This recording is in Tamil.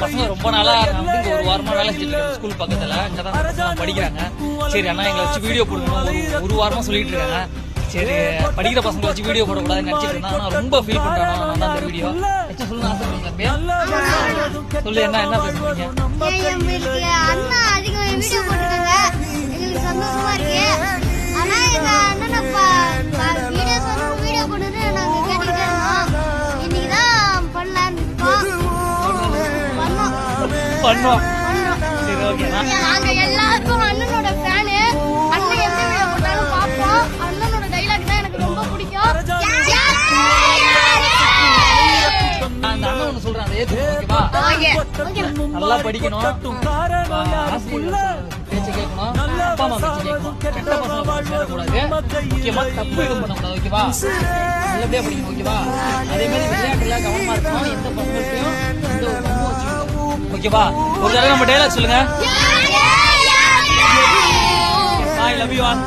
பசங்க ரொம்ப நாளா நான் வந்து ஒரு வாரமா வேலை செஞ்சுட்டு இருக்கேன் ஸ்கூல் பக்கத்துல. அங்கதான் படிக்கிறாங்க. சரி அண்ணா எங்களை வச்சு வீடியோ போடணும் ஒரு வாரமா சொல்லிட்டு இருக்காங்க. சரி படிக்கிற பசங்களை வச்சு வீடியோ போடக்கூடாதுன்னு நினைச்சிட்டு இருந்தா ஆனா ரொம்ப ஃபீல் பண்றானோ நான் அந்த வீடியோ சொல்லுங்க ஆசைப்படுறீங்க. சொல்லு என்ன என்ன பேசுறீங்க? அண்ணா அதிகம் வீடியோ போட்டுருக்காங்க, எங்களுக்கு சந்தோஷமா இருக்கு. ஆனா எங்க அண்ணனை வீடியோ போட்டு நாங்க கேட்டுக்கிட்டே இருந்தோம். இன்னைக்குதான் பண்ணலான்னு பண்ணோம். சரி ஓகே. நாங்க எல்லாருக்கும் அண்ணனோட ஃபேனு. அண்ணன் எந்த வீடியோ போட்டாலும் பார்ப்போம். அண்ணனோட டைலாக் தான் எனக்கு ரொம்ப பிடிக்கும். அந்த அண்ணன் ஒண்ணு சொல்றேன், அதை ஏத்துக்கோ. ஓகேவா? நல்லா படிக்கணும், பேச்சு கேட்கணும், அப்பா அம்மா பேச்சு கேட்கணும், கெட்ட பசங்க சேரக்கூடாது, முக்கியமா தப்பு எதுவும் பண்ணக்கூடாது. ஓகேவா? நல்லபடியா படிக்கணும். ஓகேவா? அதே மாதிரி விளையாட்டுல கவனமா இருக்கணும். எந்த பசங்களையும் எந்த ஒரு பங்கும் வச்சுக்கணும். ஓகேவா? ஒரு தடவை நம்ம டைலாக் சொல்லுங்க. I love you all.